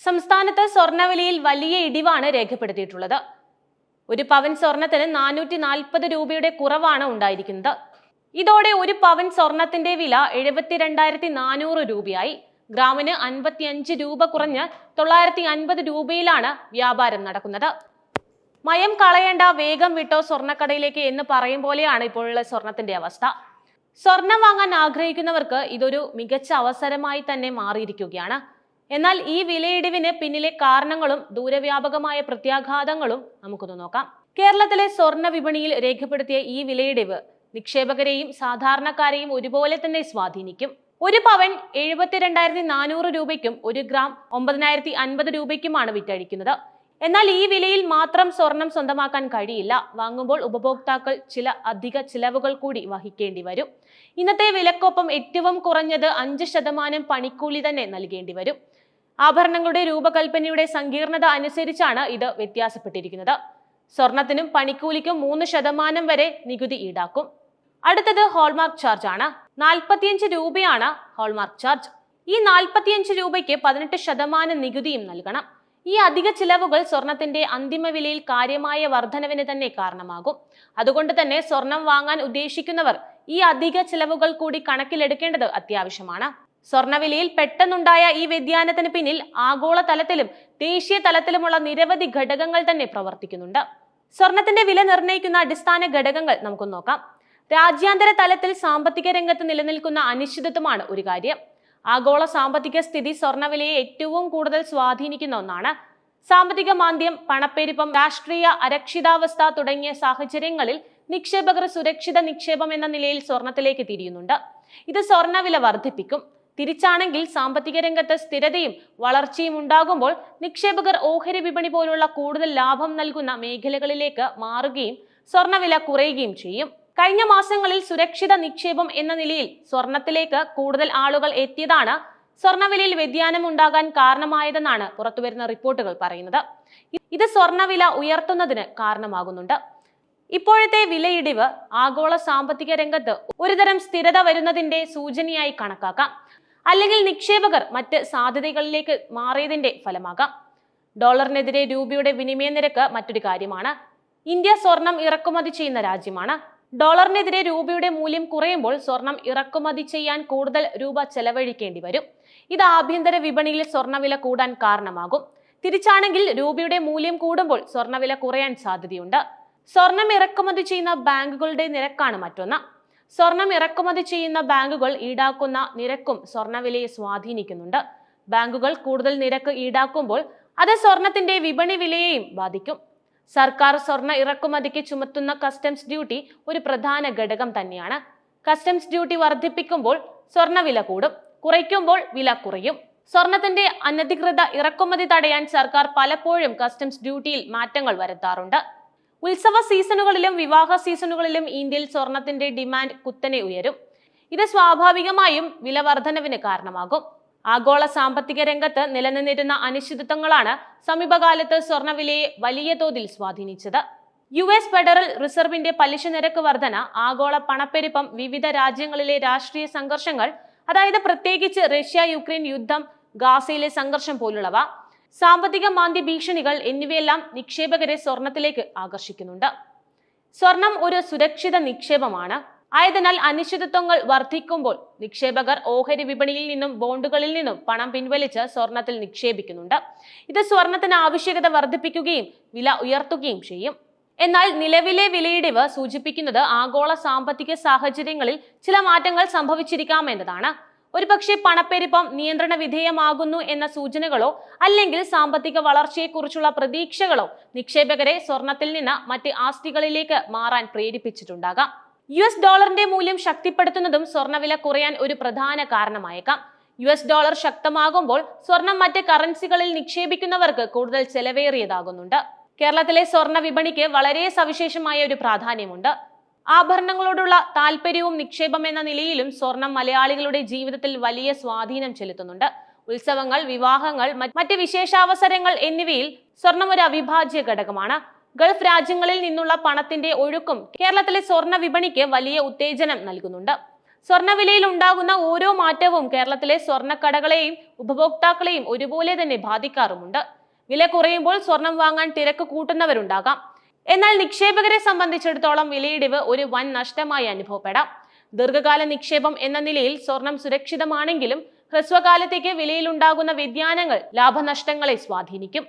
സംസ്ഥാനത്ത് സ്വർണ്ണവിലയിൽ വലിയ ഇടിവാണ് രേഖപ്പെടുത്തിയിട്ടുള്ളത്. ഒരു പവൻ സ്വർണത്തിന് 440 രൂപയുടെ കുറവാണ് ഉണ്ടായിരിക്കുന്നത്. ഇതോടെ ഒരു പവൻ സ്വർണത്തിന്റെ വില 72,400 രൂപയായി. ഗ്രാമിന് 55 രൂപ കുറഞ്ഞ് 950 രൂപയിലാണ് വ്യാപാരം നടക്കുന്നത്. മയം കളയേണ്ട, വേഗം വിട്ടോ സ്വർണ്ണക്കടയിലേക്ക് എന്ന് പറയും പോലെയാണ് ഇപ്പോഴുള്ള സ്വർണത്തിന്റെ അവസ്ഥ. സ്വർണം വാങ്ങാൻ ആഗ്രഹിക്കുന്നവർക്ക് ഇതൊരു മികച്ച അവസരമായി തന്നെ മാറിയിരിക്കുകയാണ്. എന്നാൽ ഈ വിലയിടിവിന് പിന്നിലെ കാരണങ്ങളും ദൂരവ്യാപകമായ പ്രത്യാഘാതങ്ങളും നമുക്കൊന്ന് നോക്കാം. കേരളത്തിലെ സ്വർണ്ണ വിപണിയിൽ രേഖപ്പെടുത്തിയ ഈ വിലയിടിവ് നിക്ഷേപകരെയും സാധാരണക്കാരെയും ഒരുപോലെ തന്നെ സ്വാധീനിക്കും. ഒരു പവൻ 72,400 രൂപയ്ക്കും 1 ഗ്രാം 9,050 രൂപയ്ക്കുമാണ് വിറ്റഴിക്കുന്നത്. എന്നാൽ ഈ വിലയിൽ മാത്രം സ്വർണം സ്വന്തമാക്കാൻ കഴിയില്ല. വാങ്ങുമ്പോൾ ഉപഭോക്താക്കൾ ചില അധിക ചിലവുകൾ കൂടി വഹിക്കേണ്ടി വരും. ഇന്നത്തെ വിലക്കൊപ്പം ഏറ്റവും കുറഞ്ഞത് 5% പണിക്കൂലി തന്നെ നൽകേണ്ടി വരും. ആഭരണങ്ങളുടെ രൂപകൽപ്പനയുടെ സങ്കീർണത അനുസരിച്ചാണ് ഇത് വ്യത്യാസപ്പെട്ടിരിക്കുന്നത്. സ്വർണത്തിനും പണിക്കൂലിക്കും 3% വരെ നികുതി ഈടാക്കും. അടുത്തത് ഹോൾമാർക്ക് ചാർജ് ആണ്. 45 രൂപയാണ് ഹോൾമാർക്ക് ചാർജ്. ഈ 45 രൂപയ്ക്ക് 18% നികുതിയും നൽകണം. ഈ അധിക ചിലവുകൾ സ്വർണത്തിന്റെ അന്തിമ വിലയിൽ കാര്യമായ വർധനവിന് തന്നെ കാരണമാകും. അതുകൊണ്ട് തന്നെ സ്വർണം വാങ്ങാൻ ഉദ്ദേശിക്കുന്നവർ ഈ അധിക ചിലവുകൾ കൂടി കണക്കിലെടുക്കേണ്ടത് അത്യാവശ്യമാണ്. സ്വർണ്ണവിലയിൽ പെട്ടെന്നുണ്ടായ ഈ വ്യതിയാനത്തിന് പിന്നിൽ ആഗോള തലത്തിലും ദേശീയ തലത്തിലുമുള്ള നിരവധി ഘടകങ്ങൾ തന്നെ പ്രവർത്തിക്കുന്നുണ്ട്. സ്വർണത്തിന്റെ വില നിർണ്ണയിക്കുന്ന അടിസ്ഥാന ഘടകങ്ങൾ നമുക്ക് നോക്കാം. രാജ്യാന്തര തലത്തിൽ സാമ്പത്തിക രംഗത്ത് നിലനിൽക്കുന്ന അനിശ്ചിതത്വമാണ് ഒരു കാര്യം. ആഗോള സാമ്പത്തിക സ്ഥിതി സ്വർണ്ണവിലയെ ഏറ്റവും കൂടുതൽ സ്വാധീനിക്കുന്ന ഒന്നാണ്. സാമ്പത്തിക മാന്ദ്യം, പണപ്പെരുപ്പം, രാഷ്ട്രീയ അരക്ഷിതാവസ്ഥ തുടങ്ങിയ സാഹചര്യങ്ങളിൽ നിക്ഷേപകർ സുരക്ഷിത നിക്ഷേപം എന്ന നിലയിൽ സ്വർണത്തിലേക്ക് തിരിയുന്നുണ്ട്. ഇത് സ്വർണ്ണവില വർദ്ധിപ്പിക്കും. തിരിച്ചാണെങ്കിൽ സാമ്പത്തിക രംഗത്ത് സ്ഥിരതയും വളർച്ചയും ഉണ്ടാകുമ്പോൾ നിക്ഷേപകർ ഓഹരി വിപണി പോലുള്ള കൂടുതൽ ലാഭം നൽകുന്ന മേഖലകളിലേക്ക് മാറുകയും സ്വർണ്ണവില കുറയുകയും ചെയ്യും. കഴിഞ്ഞ മാസങ്ങളിൽ സുരക്ഷിത നിക്ഷേപം എന്ന നിലയിൽ സ്വർണത്തിലേക്ക് കൂടുതൽ ആളുകൾ എത്തിയതാണ് സ്വർണ്ണവിലയിൽ വ്യതിയാനം ഉണ്ടാകാൻ കാരണമായതെന്നാണ് പുറത്തുവരുന്ന റിപ്പോർട്ടുകൾ പറയുന്നത്. ഇത് സ്വർണ്ണവില ഉയർത്തുന്നതിന് കാരണമാകുന്നുണ്ട്. ഇപ്പോഴത്തെ വിലയിടിവ് ആഗോള സാമ്പത്തിക രംഗത്ത് ഒരുതരം സ്ഥിരത വരുന്നതിന്റെ സൂചനയായി കണക്കാക്കാം. അല്ലെങ്കിൽ നിക്ഷേപകർ മറ്റ് സാധ്യതകളിലേക്ക് മാറിയതിന്റെ ഫലമാകാം. ഡോളറിനെതിരെ രൂപയുടെ വിനിമയ നിരക്ക് മറ്റൊരു കാര്യമാണ്. ഇന്ത്യ സ്വർണം ഇറക്കുമതി ചെയ്യുന്ന രാജ്യമാണ്. ഡോളറിനെതിരെ രൂപയുടെ മൂല്യം കുറയുമ്പോൾ സ്വർണം ഇറക്കുമതി ചെയ്യാൻ കൂടുതൽ രൂപ ചെലവഴിക്കേണ്ടി വരും. ഇത് ആഭ്യന്തര വിപണിയിൽ സ്വർണ്ണവില കൂടാൻ കാരണമാകും. തിരിച്ചാണെങ്കിൽ രൂപയുടെ മൂല്യം കൂടുമ്പോൾ സ്വർണ്ണവില കുറയാൻ സാധ്യതയുണ്ട്. സ്വർണം ഇറക്കുമതി ചെയ്യുന്ന ബാങ്കുകളുടെ നിരക്കാണ് മറ്റൊന്ന്. സ്വർണം ഇറക്കുമതി ചെയ്യുന്ന ബാങ്കുകൾ ഈടാക്കുന്ന നിരക്കും സ്വർണ്ണവിലയെ സ്വാധീനിക്കുന്നുണ്ട്. ബാങ്കുകൾ കൂടുതൽ നിരക്ക് ഈടാക്കുമ്പോൾ അത് സ്വർണത്തിന്റെ വിപണി വിലയെയും ബാധിക്കും. സർക്കാർ സ്വർണ്ണ ഇറക്കുമതിക്ക് ചുമത്തുന്ന കസ്റ്റംസ് ഡ്യൂട്ടി ഒരു പ്രധാന ഘടകം തന്നെയാണ്. കസ്റ്റംസ് ഡ്യൂട്ടി വർദ്ധിപ്പിക്കുമ്പോൾ സ്വർണ്ണവില കൂടും, കുറയ്ക്കുമ്പോൾ വില കുറയും. സ്വർണത്തിന്റെ അനധികൃത ഇറക്കുമതി തടയാൻ സർക്കാർ പലപ്പോഴും കസ്റ്റംസ് ഡ്യൂട്ടിയിൽ മാറ്റങ്ങൾ വരുത്താറുണ്ട്. ഉത്സവ സീസണുകളിലും വിവാഹ സീസണുകളിലും ഇന്ത്യയിൽ സ്വർണത്തിന്റെ ഡിമാൻഡ് കുത്തനെ ഉയരും. ഇത് സ്വാഭാവികമായും വില വർധനവിന് കാരണമാകും. ആഗോള സാമ്പത്തിക രംഗത്ത് നിലനിന്നിരുന്ന അനിശ്ചിതത്വങ്ങളാണ് സമീപകാലത്ത് സ്വർണ്ണവിലയെ വലിയ തോതിൽ സ്വാധീനിച്ചത്. US ഫെഡറൽ റിസർവിന്റെ പലിശ നിരക്ക് വർധന, ആഗോള പണപ്പെരുപ്പം, വിവിധ രാജ്യങ്ങളിലെ രാഷ്ട്രീയ സംഘർഷങ്ങൾ, അതായത് പ്രത്യേകിച്ച് റഷ്യ യുക്രൈൻ യുദ്ധം, ഗാസയിലെ സംഘർഷം പോലുള്ളവ, സാമ്പത്തിക മാന്ദ്യ ഭീഷണികൾ എന്നിവയെല്ലാം നിക്ഷേപകരെ സ്വർണത്തിലേക്ക് ആകർഷിക്കുന്നുണ്ട്. സ്വർണം ഒരു സുരക്ഷിത നിക്ഷേപമാണ്. ആയതിനാൽ അനിശ്ചിതത്വങ്ങൾ വർദ്ധിക്കുമ്പോൾ നിക്ഷേപകർ ഓഹരി വിപണിയിൽ നിന്നും ബോണ്ടുകളിൽ നിന്നും പണം പിൻവലിച്ച് സ്വർണത്തിൽ നിക്ഷേപിക്കുന്നുണ്ട്. ഇത് സ്വർണത്തിന് ആവശ്യകത വർദ്ധിപ്പിക്കുകയും വില ഉയർത്തുകയും ചെയ്യും. എന്നാൽ നിലവിലെ വിലയിടിവ് സൂചിപ്പിക്കുന്നത് ആഗോള സാമ്പത്തിക സാഹചര്യങ്ങളിൽ ചില മാറ്റങ്ങൾ സംഭവിച്ചിരിക്കാമെന്നതാണ്. ഒരുപക്ഷെ പണപ്പെരുപ്പം നിയന്ത്രണ വിധേയമാകുന്നു എന്ന സൂചനകളോ അല്ലെങ്കിൽ സാമ്പത്തിക വളർച്ചയെക്കുറിച്ചുള്ള പ്രതീക്ഷകളോ നിക്ഷേപകരെ സ്വർണത്തിൽ നിന്ന് മറ്റ് ആസ്തികളിലേക്ക് മാറാൻ പ്രേരിപ്പിച്ചിട്ടുണ്ടാകാം. US ഡോളറിന്റെ മൂല്യം ശക്തിപ്പെടുത്തുന്നതും സ്വർണ്ണവില കുറയാൻ ഒരു പ്രധാന കാരണമായേക്കാം. US ഡോളർ ശക്തമാകുമ്പോൾ സ്വർണം മറ്റ് കറൻസികളിൽ നിക്ഷേപിക്കുന്നവർക്ക് കൂടുതൽ ചെലവേറിയതാകുന്നുണ്ട്. കേരളത്തിലെ സ്വർണ്ണ വിപണിക്ക് വളരെ സവിശേഷമായ ഒരു പ്രാധാന്യമുണ്ട്. ആഭരണങ്ങളോടുള്ള താല്പര്യവും നിക്ഷേപം എന്ന നിലയിലും സ്വർണം മലയാളികളുടെ ജീവിതത്തിൽ വലിയ സ്വാധീനം ചെലുത്തുന്നുണ്ട്. ഉത്സവങ്ങൾ, വിവാഹങ്ങൾ, മറ്റ് വിശേഷാവസരങ്ങൾ എന്നിവയിൽ സ്വർണം ഒരു അവിഭാജ്യ ഘടകമാണ്. ഗൾഫ് രാജ്യങ്ങളിൽ നിന്നുള്ള പണത്തിന്റെ ഒഴുക്കും കേരളത്തിലെ സ്വർണ്ണ വിപണിക്ക് വലിയ ഉത്തേജനം നൽകുന്നുണ്ട്. സ്വർണ്ണവിലയിൽ ഉണ്ടാകുന്ന ഓരോ മാറ്റവും കേരളത്തിലെ സ്വർണ്ണക്കടകളെയും ഉപഭോക്താക്കളെയും ഒരുപോലെ തന്നെ ബാധിക്കാറുമുണ്ട്. വില കുറയുമ്പോൾ സ്വർണം വാങ്ങാൻ തിരക്ക് കൂട്ടുന്നവരുണ്ടാകാം. എന്നാൽ നിക്ഷേപകരെ സംബന്ധിച്ചിടത്തോളം വിലയിടിവ് ഒരു വൻ നഷ്ടമായി അനുഭവപ്പെടാം. ദീർഘകാല നിക്ഷേപം എന്ന നിലയിൽ സ്വർണം സുരക്ഷിതമാണെങ്കിലും ഹ്രസ്വകാലത്തേക്ക് വിലയിലുണ്ടാകുന്ന വ്യതിയാനങ്ങൾ ലാഭനഷ്ടങ്ങളെ സ്വാധീനിക്കും.